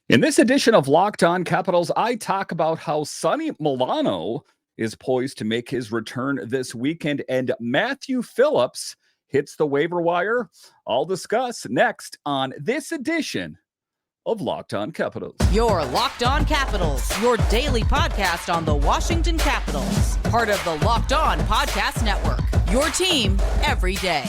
In this edition of Locked On Capitals, I talk about how Sonny Milano is poised to make his return this weekend and Matthew Phillips hits the waiver wire. I'll discuss next on this edition of Locked On Capitals. Your Locked On Capitals, your daily podcast on the Washington Capitals. Part of the Locked On Podcast Network, your team every day.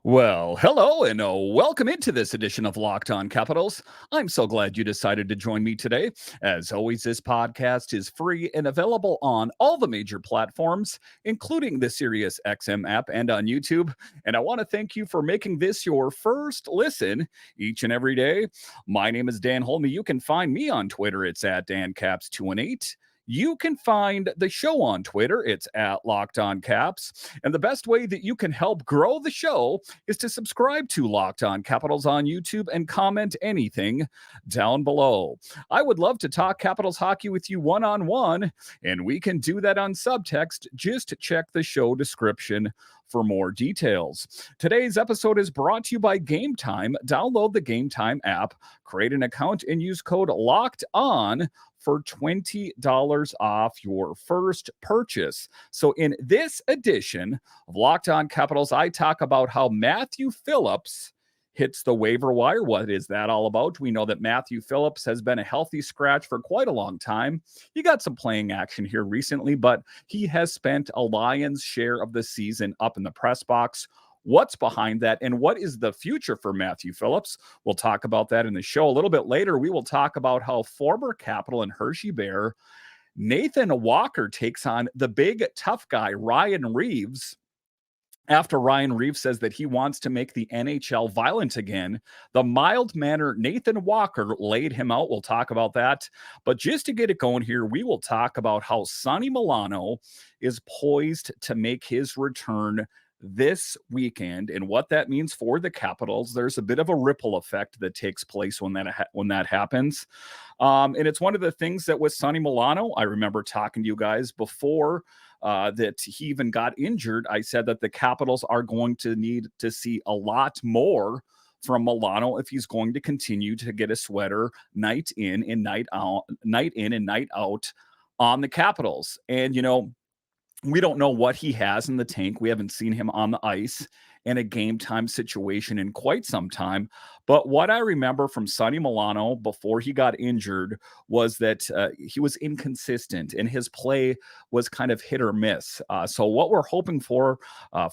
Well, hello and welcome into this edition of Locked On Capitals. I'm so glad you decided to join me today. As always, this podcast is free and available on all the major platforms, including the SiriusXM app and on YouTube. And I want to thank you for making this your first listen each and every day. My name is Dan Holme. You can find me on Twitter. It's at DanCaps218. You can find the show on Twitter. It's at Locked On Caps. And the best way that you can help grow the show is to subscribe to Locked On Capitals on YouTube and comment anything down below. I would love to talk Capitals hockey with you one-on-one, and we can do that on subtext. Just check the show description for more details. Today's episode is brought to you by Game Time. Download the Game Time app, create an account, and use code Locked On for $20 off your first purchase. So in this edition of Locked On Capitals, I talk about how Matthew Phillips hits the waiver wire. What is that all about? We know that Matthew Phillips has been a healthy scratch for quite a long time. He got some playing action here recently, but he has spent a lion's share of the season up in the press box. What's behind that, and what is the future for Matthew Phillips? We'll talk about that in the show. A little bit later, we will talk about how former Capital and Hershey Bear Nathan Walker takes on the big tough guy, Ryan Reaves. After Ryan Reaves says that he wants to make the NHL violent again, the mild-mannered Nathan Walker laid him out. We'll talk about that. But just to get it going here, we will talk about how Sonny Milano is poised to make his return this weekend and what that means for the Capitals. There's a bit of a ripple effect that takes place when that happens. And it's one of the things that with Sonny Milano, I remember talking to you guys before that he even got injured. I said that the Capitals are going to need to see a lot more from Milano if he's going to continue to get a sweater night in and night out on the Capitals. And, we don't know what he has in the tank. We haven't seen him on the ice in a game time situation in quite some time. But what I remember from Sonny Milano before he got injured was that he was inconsistent and his play was kind of hit or miss. So what we're hoping for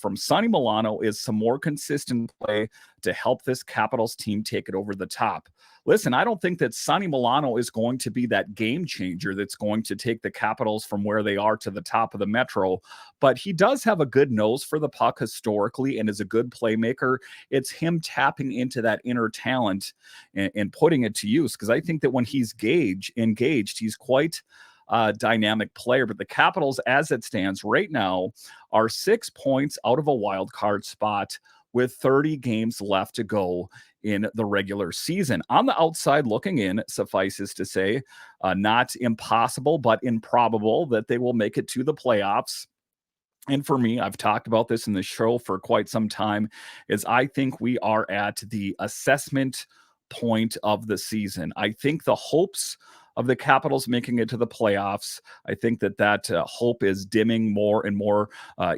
from Sonny Milano is some more consistent play to help this Capitals team take it over the top. Listen, I don't think that Sonny Milano is going to be that game changer that's going to take the Capitals from where they are to the top of the Metro, but he does have a good nose for the puck historically and is a good playmaker. It's him tapping into that inner talent and putting it to use, because I think that when he's engaged, he's quite a dynamic player. But the Capitals, as it stands right now, are 6 points out of a wild card spot with 30 games left to go in the regular season. On the outside looking in, suffices to say, not impossible, but improbable that they will make it to the playoffs. And for me, I've talked about this in the show for quite some time, is I think we are at the assessment point of the season. I think the hopes of the Capitals making it to the playoffs, I think that hope is dimming more and more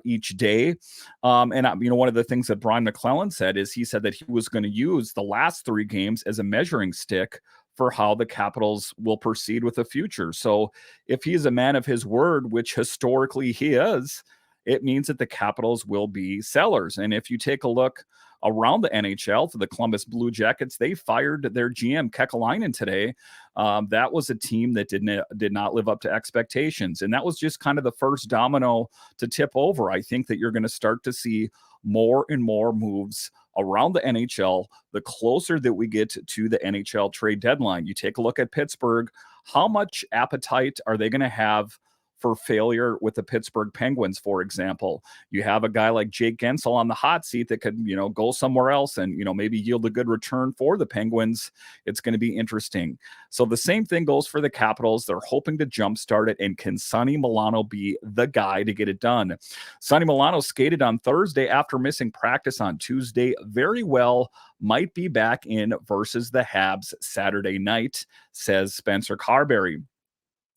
each day. One of the things that Brian McClellan said is he said that he was going to use the last 3 games as a measuring stick for how the Capitals will proceed with the future. So if he's a man of his word, which historically he is, it means that the Capitals will be sellers. And if you take a look around the NHL for the Columbus Blue Jackets, they fired their GM Kekalainen today. That was a team that did not live up to expectations. And that was just kind of the first domino to tip over. I think that you're going to start to see more and more moves around the NHL the closer that we get to the NHL trade deadline. You take a look at Pittsburgh. How much appetite are they going to have for failure with the Pittsburgh Penguins, for example. You have a guy like Jake Gensel on the hot seat that could, go somewhere else and, maybe yield a good return for the Penguins. It's going to be interesting. So the same thing goes for the Capitals. They're hoping to jumpstart it. And can Sonny Milano be the guy to get it done? Sonny Milano skated on Thursday after missing practice on Tuesday very well. Might be back in versus the Habs Saturday night, says Spencer Carberry.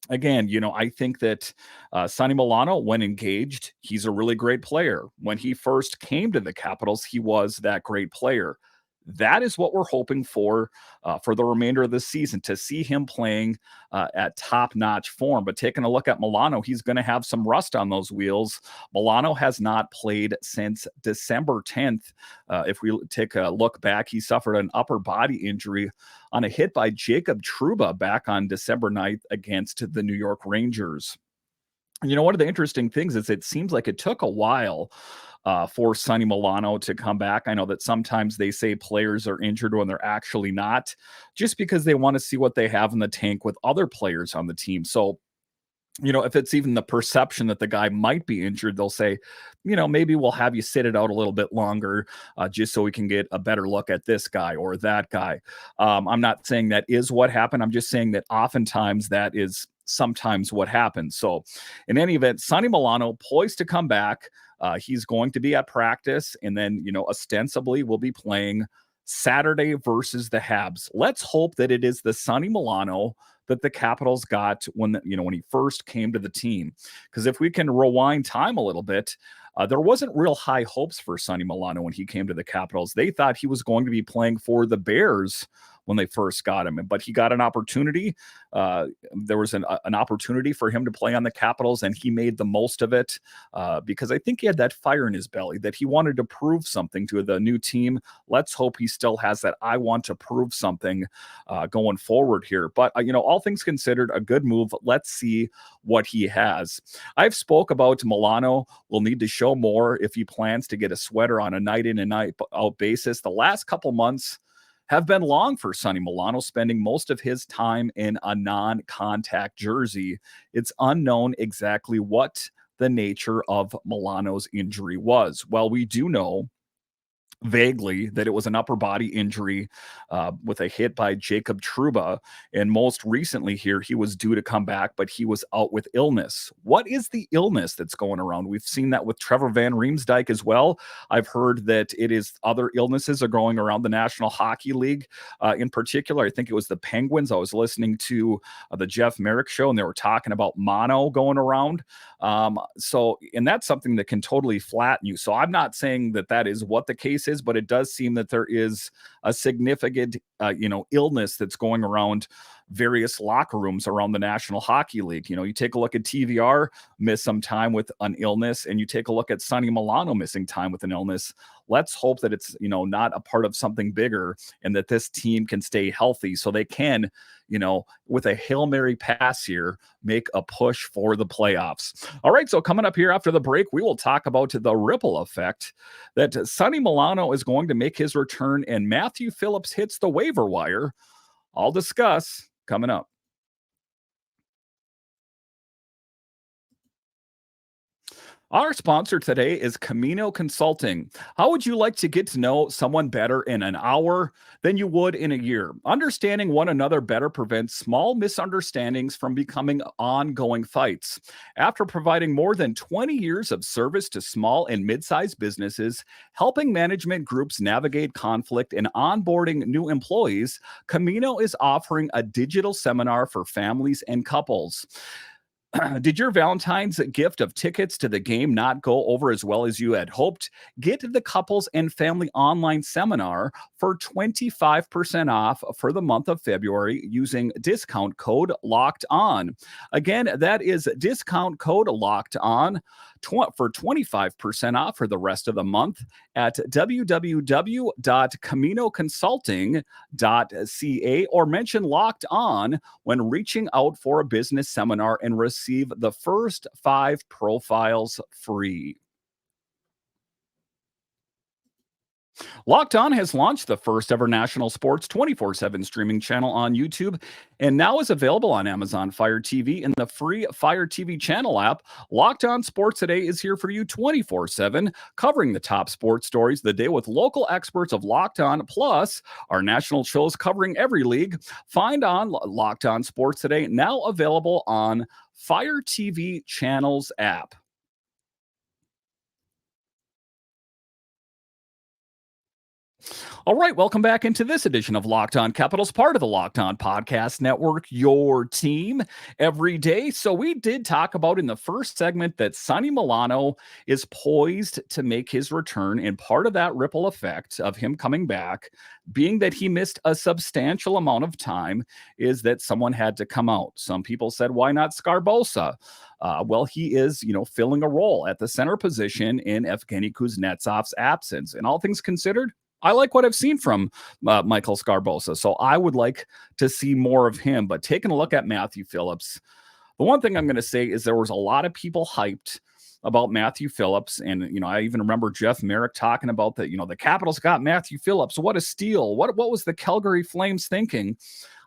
Again, I think that Sonny Milano, when engaged, he's a really great player. When he first came to the Capitals, he was that great player. That is what we're hoping for the remainder of the season, to see him playing at top-notch form. But taking a look at Milano, he's going to have some rust on those wheels. Milano has not played since December 10th. If we take a look back, he suffered an upper body injury on a hit by Jacob Trouba back on December 9th against the New York Rangers. One of the interesting things is it seems like it took a while for Sonny Milano to come back. I know that sometimes they say players are injured when they're actually not, just because they want to see what they have in the tank with other players on the team. So, if it's even the perception that the guy might be injured, they'll say, maybe we'll have you sit it out a little bit longer just so we can get a better look at this guy or that guy. I'm not saying that is what happened. I'm just saying that oftentimes that is sometimes what happens. So in any event, Sonny Milano poised to come back. He's going to be at practice, and then, ostensibly will be playing Saturday versus the Habs. Let's hope that it is the Sonny Milano that the Capitals got when he first came to the team. Because if we can rewind time a little bit, there wasn't real high hopes for Sonny Milano when he came to the Capitals. They thought he was going to be playing for the Bears when they first got him, but he got an opportunity. There was an opportunity for him to play on the Capitals, and he made the most of it because I think he had that fire in his belly that he wanted to prove something to the new team. Let's hope he still has that I want to prove something going forward here. But, all things considered, a good move. Let's see what he has. I've spoke about Milano will need to show more if he plans to get a sweater on a night in and night out basis. The last couple months have been long for Sonny Milano, spending most of his time in a non-contact jersey. It's unknown exactly what the nature of Milano's injury was. Well, we do know vaguely that it was an upper body injury with a hit by Jacob Trouba. And most recently here, he was due to come back, but he was out with illness. What is the illness that's going around? We've seen that with Trevor Van Riemsdyk as well. I've heard that it is other illnesses are going around the National Hockey League. In particular, I think it was the Penguins. I was listening to the Jeff Merrick show, and they were talking about mono going around. And that's something that can totally flatten you. So I'm not saying that that is what the case is, but it does seem that there is a significant, illness that's going around various locker rooms around the National Hockey League. You take a look at TVR, miss some time with an illness, and you take a look at Sonny Milano missing time with an illness. Let's hope that it's, not a part of something bigger and that this team can stay healthy so they can, with a Hail Mary pass here, make a push for the playoffs. All right, so coming up here after the break, we will talk about the ripple effect that Sonny Milano is going to make his return and Matthew Phillips hits the waiver wire. I'll discuss coming up. Our sponsor today is Camino Consulting. How would you like to get to know someone better in an hour than you would in a year? Understanding one another better prevents small misunderstandings from becoming ongoing fights. After providing more than 20 years of service to small and mid-sized businesses, helping management groups navigate conflict and onboarding new employees, Camino is offering a digital seminar for families and couples. Did your Valentine's gift of tickets to the game not go over as well as you had hoped? Get the couples and family online seminar for 25% off for the month of February using discount code Locked On. Again, that is discount code Locked On for 25% off for the rest of the month at www.caminoconsulting.ca or mention Locked On when reaching out for a business seminar and receive the first 5 profiles free. Locked On has launched the first ever national sports 24/7 streaming channel on YouTube and now is available on Amazon Fire TV and the free Fire TV channel app. Locked On Sports Today is here for you 24/7, covering the top sports stories of the day with local experts of Locked On, plus our national shows covering every league. Find on Locked On Sports Today, now available on Fire TV channels app. All right, welcome back into this edition of Locked On Capitals, part of the Locked On Podcast Network, your team every day. So we did talk about in the first segment that Sonny Milano is poised to make his return, and part of that ripple effect of him coming back, being that he missed a substantial amount of time, is that someone had to come out. Some people said, why not Scarbosa? Well, he is, filling a role at the center position in Evgeny Kuznetsov's absence. And all things considered, I like what I've seen from Michael Scarbosa, so I would like to see more of him. But taking a look at Matthew Phillips, the one thing I'm going to say is there was a lot of people hyped about Matthew Phillips. And, I even remember Jeff Merrick talking about that, the Capitals got Matthew Phillips. What a steal. What was the Calgary Flames thinking?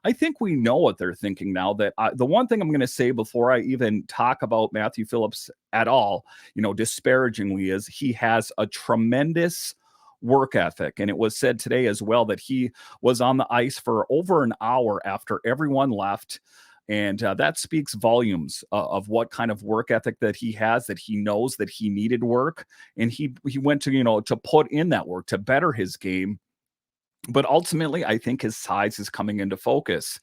I think we know what they're thinking now. That the one thing I'm going to say before I even talk about Matthew Phillips at all, disparagingly, is he has a tremendous work ethic. And it was said today as well that he was on the ice for over an hour after everyone left. And that speaks volumes of what kind of work ethic that he has, that he knows that he needed work. And he went to put in that work to better his game. But ultimately, I think his size is coming into focus.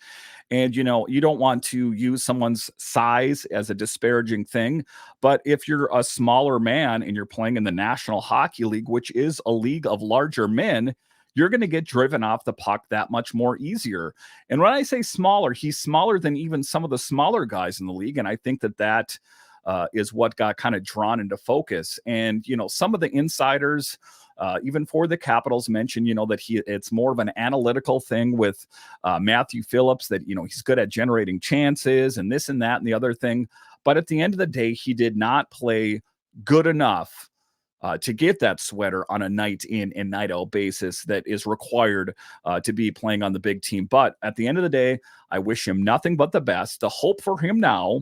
And, you don't want to use someone's size as a disparaging thing. But if you're a smaller man and you're playing in the National Hockey League, which is a league of larger men, you're going to get driven off the puck that much more easier. And when I say smaller, he's smaller than even some of the smaller guys in the league. And I think that is what got kind of drawn into focus. And, some of the insiders, even for the Capitals, mentioned, that it's more of an analytical thing with Matthew Phillips, that, he's good at generating chances and this and that and the other thing. But at the end of the day, he did not play good enough to get that sweater on a night in and night out basis that is required to be playing on the big team. But at the end of the day, I wish him nothing but the best. The hope for him now,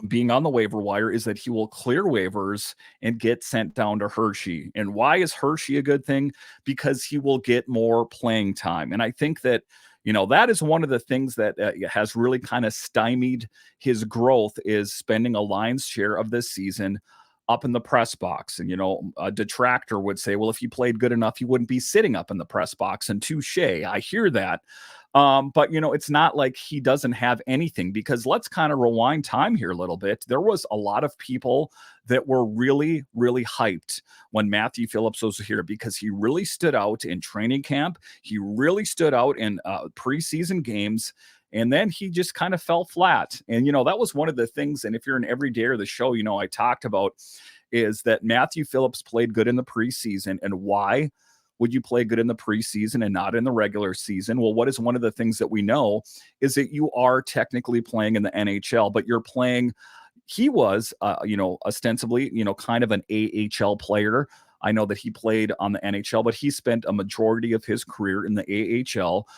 being on the waiver wire, is that he will clear waivers and get sent down to Hershey. And why is Hershey a good thing? Because he will get more playing time. And I think that, that is one of the things that has really kind of stymied his growth, is spending a lion's share of this season up in the press box. And, a detractor would say, well, if he played good enough, he wouldn't be sitting up in the press box. And touche, I hear that. But, it's not like he doesn't have anything, because let's kind of rewind time here a little bit. There was a lot of people that were really, really hyped when Matthew Phillips was here, because he really stood out in training camp. He really stood out in preseason games. And then he just kind of fell flat. And, that was one of the things. And if you're an everyday of the show, I talked about is that Matthew Phillips played good in the preseason. And why would you play good in the preseason and not in the regular season? Well, what is one of the things that we know is that you are technically playing in the NHL, but you're playing, he was, ostensibly, kind of an AHL player. I know that he played on the NHL, but he spent a majority of his career in the AHL.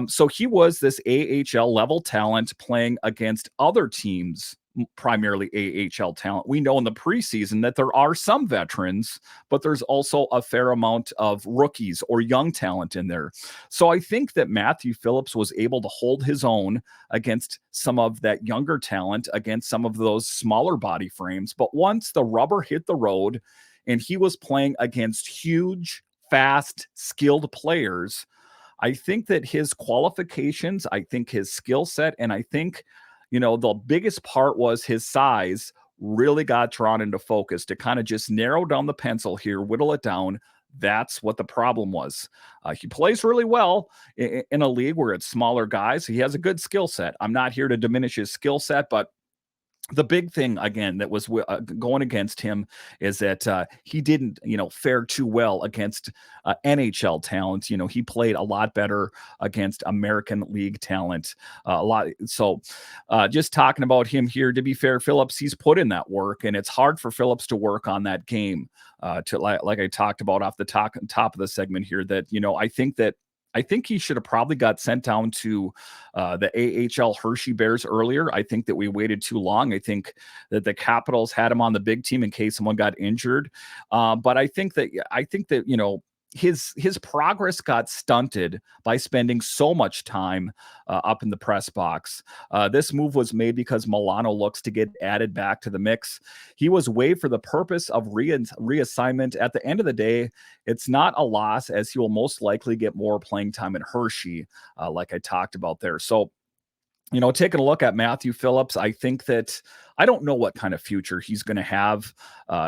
So he was this AHL level talent playing against other teams, primarily AHL talent. We know in the preseason that there are some veterans, but there's also a fair amount of rookies or young talent in there. So I think that Matthew Phillips was able to hold his own against some of that younger talent, against some of those smaller body frames. But once the rubber hit the road and he was playing against huge, fast, skilled players, I think that his qualifications, I think his skill set, and I think, the biggest part was his size really got drawn into focus to kind of just narrow down the pencil here, whittle it down. That's what the problem was. He plays really well in a league where it's smaller guys. He has a good skill set. I'm not here to diminish his skill set, but The big thing again that was going against him is that he didn't, fare too well against NHL talent. He played a lot better against American League talent. A lot. So, just talking about him here. To be fair, Phillips, he's put in that work, and it's hard for Phillips to work on that game. To like I talked about off the top of the segment here, that I think he should have probably got sent down to the AHL Hershey Bears earlier. I think that we waited too long. I think that the Capitals had him on the big team in case someone got injured. But I think that his progress got stunted by spending so much time up in the press box. This move was made because Milano looks to get added back to the mix. He was waived for the purpose of reassignment. At the end of the day, it's not a loss, as he will most likely get more playing time in Hershey, like I talked about there. So, taking a look at Matthew Phillips, I think that I don't know what kind of future he's going to have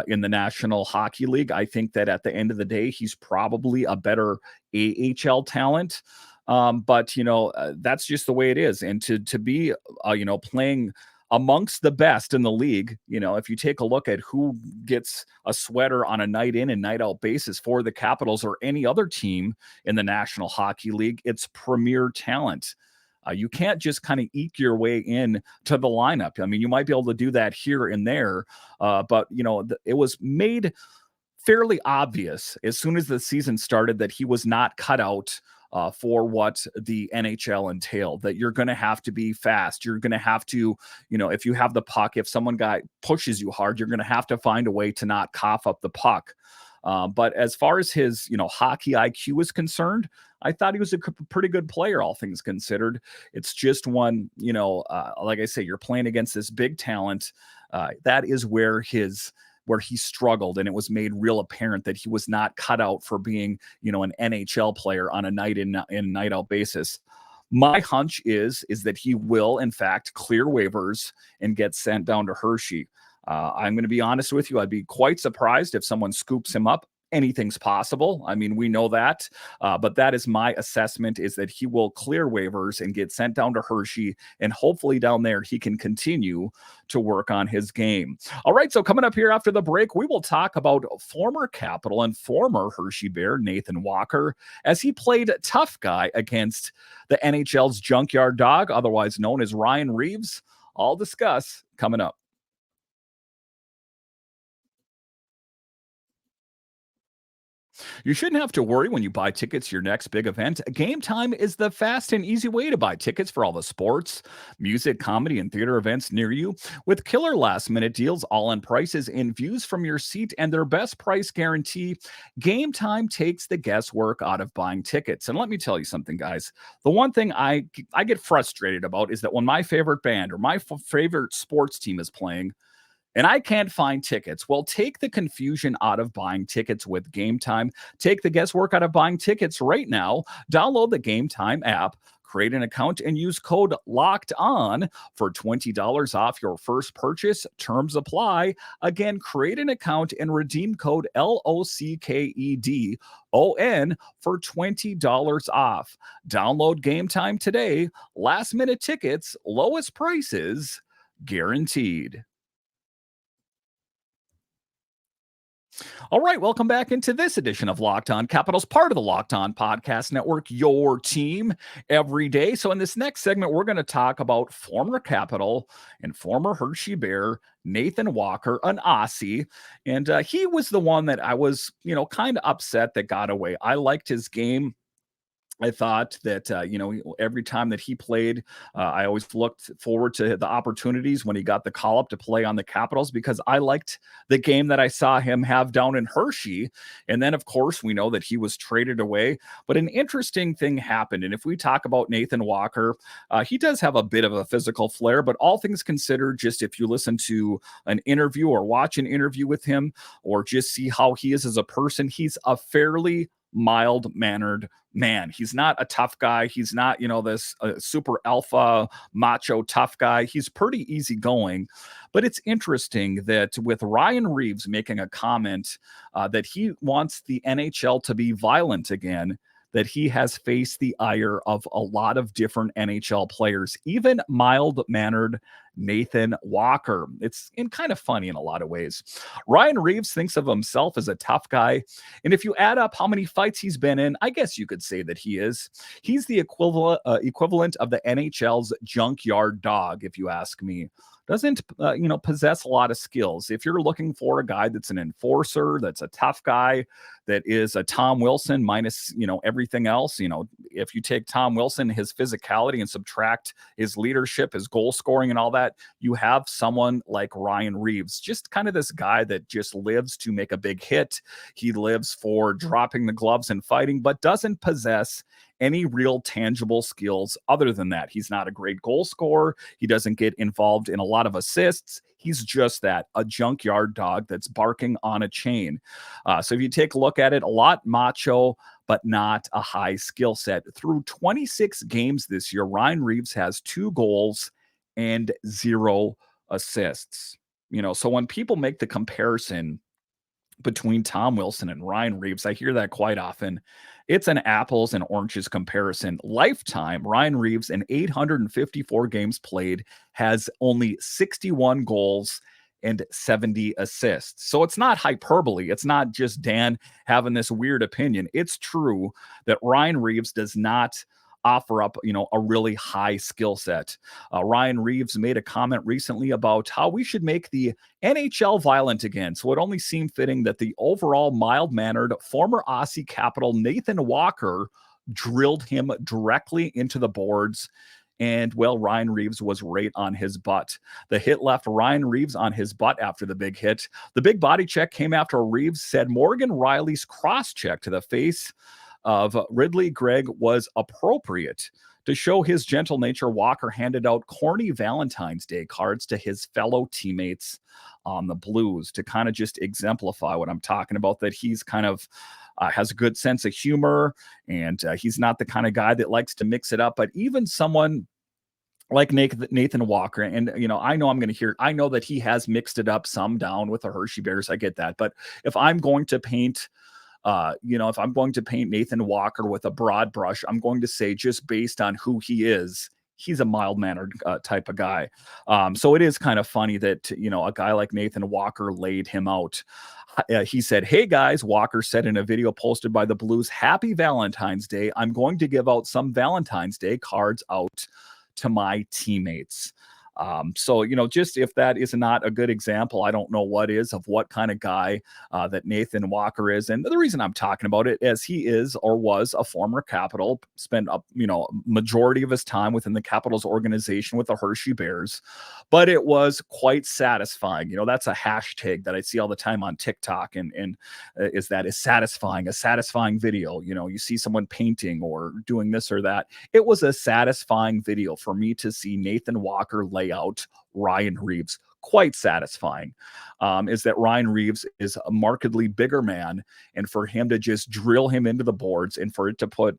in the National Hockey League. I think that at the end of the day, he's probably a better AHL talent. But that's just the way it is. And to be, playing amongst the best in the league, if you take a look at who gets a sweater on a night in and night out basis for the Capitals or any other team in the National Hockey League, it's premier talent. You can't just kind of eke your way in to the lineup. I mean, you might be able to do that here and there, but it was made fairly obvious as soon as the season started that he was not cut out for what the NHL entailed, that you're going to have to be fast. You're going to have to, if you have the puck, if someone guy pushes you hard, you're going to have to find a way to not cough up the puck. But as far as his, hockey IQ is concerned, I thought he was a pretty good player, all things considered. It's just one, like I say, you're playing against this big talent. That is where he struggled, and it was made real apparent that he was not cut out for being, an NHL player on a night in night out basis. My hunch is that he will, in fact, clear waivers and get sent down to Hershey. I'm going to be honest with you. I'd be quite surprised if someone scoops him up. Anything's possible. I mean, we know that, but that is my assessment, is that he will clear waivers and get sent down to Hershey, and hopefully down there he can continue to work on his game. All right, so coming up here after the break, we will talk about former Capital and former Hershey Bear Nathan Walker as he played tough guy against the NHL's junkyard dog, otherwise known as Ryan Reaves. I'll discuss coming up. You shouldn't have to worry when you buy tickets to your next big event. Game Time is the fast and easy way to buy tickets for all the sports, music, comedy, and theater events near you. With killer last minute deals, all in prices, and views from your seat, and their best price guarantee, Game Time takes the guesswork out of buying tickets. And let me tell you something, guys. The one thing I get frustrated about is that when my favorite band or my favorite sports team is playing, and I can't find tickets. Well, take the confusion out of buying tickets with Game Time. Take the guesswork out of buying tickets right now. Download the Game Time app, create an account, and use code Locked On for $20 off your first purchase. Terms apply. Again, create an account and redeem code LOCKEDON for $20 off. Download Game Time today. Last minute tickets, lowest prices guaranteed. All right, welcome back into this edition of Locked On Capitals, part of the Locked On Podcast Network, your team every day. So in this next segment, we're going to talk about former Capital and former Hershey Bear, Nathan Walker, an Aussie. And he was the one that I was, kind of upset that got away. I liked his game. I thought that, every time that he played, I always looked forward to the opportunities when he got the call up to play on the Capitals, because I liked the game that I saw him have down in Hershey. And then, of course, we know that he was traded away. But an interesting thing happened. And if we talk about Nathan Walker, he does have a bit of a physical flair, but all things considered, just if you listen to an interview or watch an interview with him, or just see how he is as a person, he's a fairly mild-mannered man. He's not a tough guy. He's not, this super alpha macho tough guy. He's pretty easygoing. But it's interesting that with Ryan Reaves making a comment that he wants the NHL to be violent again, that he has faced the ire of a lot of different NHL players, even mild-mannered Nathan Walker. It's kind of funny in a lot of ways. Ryan Reaves thinks of himself as a tough guy, and if you add up how many fights he's been in, I guess you could say that he is. He's the equivalent of the NHL's junkyard dog, if you ask me. Doesn't possess a lot of skills. If you're looking for a guy that's an enforcer, that's a tough guy, that is a Tom Wilson minus everything else. If you take Tom Wilson, his physicality, and subtract his leadership, his goal scoring, and all that, you have someone like Ryan Reaves, just kind of this guy that just lives to make a big hit. He lives for dropping the gloves and fighting, but doesn't possess any real tangible skills other than that. He's not a great goal scorer. He doesn't get involved in a lot of assists. He's just a junkyard dog that's barking on a chain. So if you take a look at it, a lot macho, but not a high skill set. Through 26 games this year, Ryan Reaves has 2 goals and 0 assists. So when people make the comparison between Tom Wilson and Ryan Reaves, I hear that quite often. It's an apples and oranges comparison. Lifetime, Ryan Reaves, in 854 games played, has only 61 goals and 70 assists. So it's not hyperbole. It's not just Dan having this weird opinion. It's true that Ryan Reaves does not offer up, a really high skill set. Ryan Reaves made a comment recently about how we should make the NHL violent again. So it only seemed fitting that the overall mild-mannered former Aussie Capital Nathan Walker drilled him directly into the boards. And, well, Ryan Reaves was right on his butt. The hit left Ryan Reaves on his butt after the big hit. The big body check came after Reaves said Morgan Riley's cross-check to the face of Ridley Gregg was appropriate. To show his gentle nature, Walker handed out corny Valentine's Day cards to his fellow teammates on the Blues to kind of just exemplify what I'm talking about, that he's kind of has a good sense of humor, and he's not the kind of guy that likes to mix it up. But even someone like Nathan Walker, and I know that he has mixed it up some down with the Hershey Bears. I get that. But if I'm going to paint if I'm going to paint Nathan Walker with a broad brush, I'm going to say, just based on who he is, he's a mild-mannered type of guy. So it is kind of funny that, a guy like Nathan Walker laid him out. He said, "Hey guys," Walker said in a video posted by the Blues, "Happy Valentine's Day. I'm going to give out some Valentine's Day cards out to my teammates." So, just if that is not a good example, I don't know what is, of what kind of guy that Nathan Walker is. And the reason I'm talking about it is he is or was a former Capital, spent a majority of his time within the Capitals organization with the Hershey Bears. But it was quite satisfying. That's a hashtag that I see all the time on TikTok, and is satisfying, a satisfying video. You see someone painting or doing this or that. It was a satisfying video for me to see Nathan Walker lay out Ryan Reaves. Quite satisfying. Is that Ryan Reaves is a markedly bigger man, and for him to just drill him into the boards, and for it to put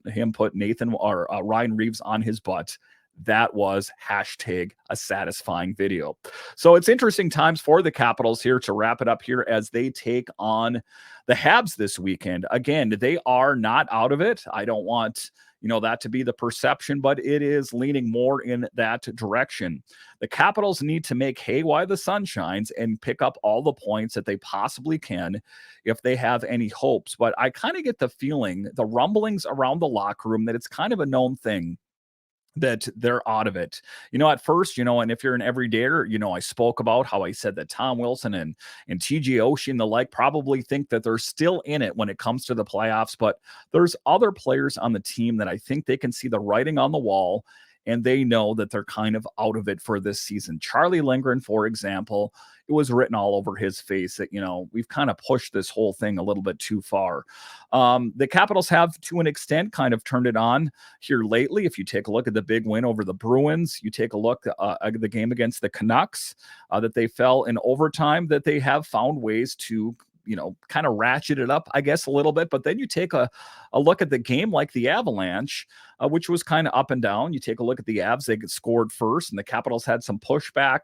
Nathan or Ryan Reaves on his butt, that was hashtag a satisfying video. So it's interesting times for the Capitals here to wrap it up here as they take on the Habs this weekend. Again, they are not out of it. I don't want that to be the perception, but it is leaning more in that direction. The Capitals need to make hay while the sun shines and pick up all the points that they possibly can if they have any hopes. But I kind of get the feeling, the rumblings around the locker room, that it's kind of a known thing that they're out of it. At first, and if you're an everydayer, I spoke about how I said that Tom Wilson and TJ Oshie and the like probably think that they're still in it when it comes to the playoffs. But there's other players on the team that I think they can see the writing on the wall, and they know that they're kind of out of it for this season. Charlie Lindgren, for example, it was written all over his face that, we've kind of pushed this whole thing a little bit too far. The Capitals have, to an extent, kind of turned it on here lately. If you take a look at the big win over the Bruins, you take a look at the game against the Canucks, that they fell in overtime, that they have found ways to kind of ratchet it up, I guess, a little bit. But then you take a look at the game like the Avalanche, which was kind of up and down. You take a look at the Avs, they get scored first, and the Capitals had some pushback.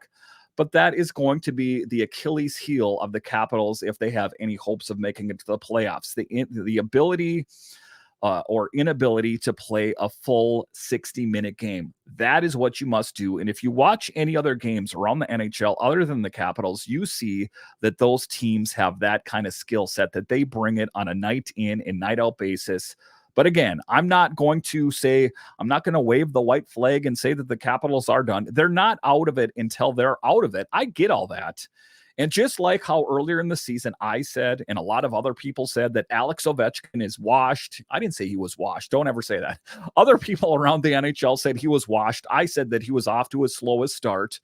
But that is going to be the Achilles heel of the Capitals if they have any hopes of making it to the playoffs. The ability or inability to play a full 60-minute game. That is what you must do. And if you watch any other games around the NHL other than the Capitals, you see that those teams have that kind of skill set, that they bring it on a night in and night out basis. But again, I'm not going to wave the white flag and say that the Capitals are done. They're not out of it until they're out of it. I get all that. And just like how earlier in the season I said, and a lot of other people said, that Alex Ovechkin is washed. I didn't say he was washed. Don't ever say that. Other people around the NHL said he was washed. I said that he was off to his slowest start.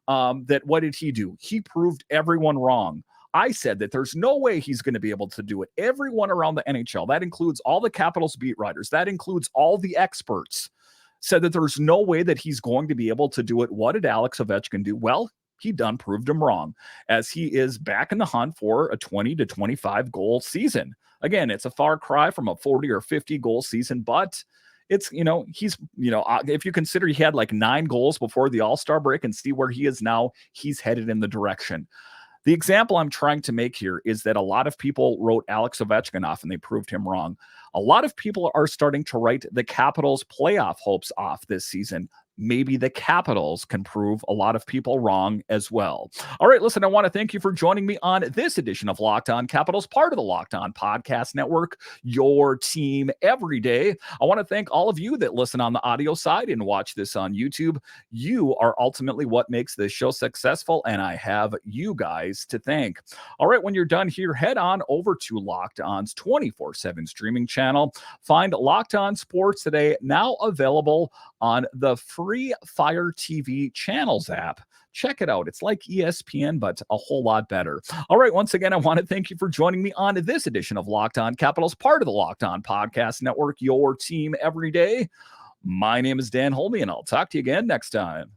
That what did he do? He proved everyone wrong. I said that there's no way he's going to be able to do it. Everyone around the NHL, that includes all the Capitals beat writers, that includes all the experts, said that there's no way that he's going to be able to do it. What did Alex Ovechkin do? Well, he proved him wrong, as he is back in the hunt for a 20 to 25 goal season. Again, it's a far cry from a 40 or 50 goal season, but it's, if you consider he had like 9 goals before the All-Star break and see where he is now, he's headed in the direction. The example I'm trying to make here is that a lot of people wrote Alex Ovechkin off and they proved him wrong. A lot of people are starting to write the Capitals' playoff hopes off this season. Maybe the Capitals can prove a lot of people wrong as well. All right, listen, I want to thank you for joining me on this edition of Locked On Capitals, part of the Locked On Podcast Network, your team every day. I want to thank all of you that listen on the audio side and watch this on YouTube. You are ultimately what makes this show successful, and I have you guys to thank. All right, when you're done here, head on over to Locked On's 24/7 streaming channel. Find Locked On Sports Today, now available on the free Fire TV Channels app. Check it out. It's like ESPN, but a whole lot better. All right. Once again, I want to thank you for joining me on this edition of Locked On Capitals, part of the Locked On Podcast Network, your team every day. My name is Dan Holme, and I'll talk to you again next time.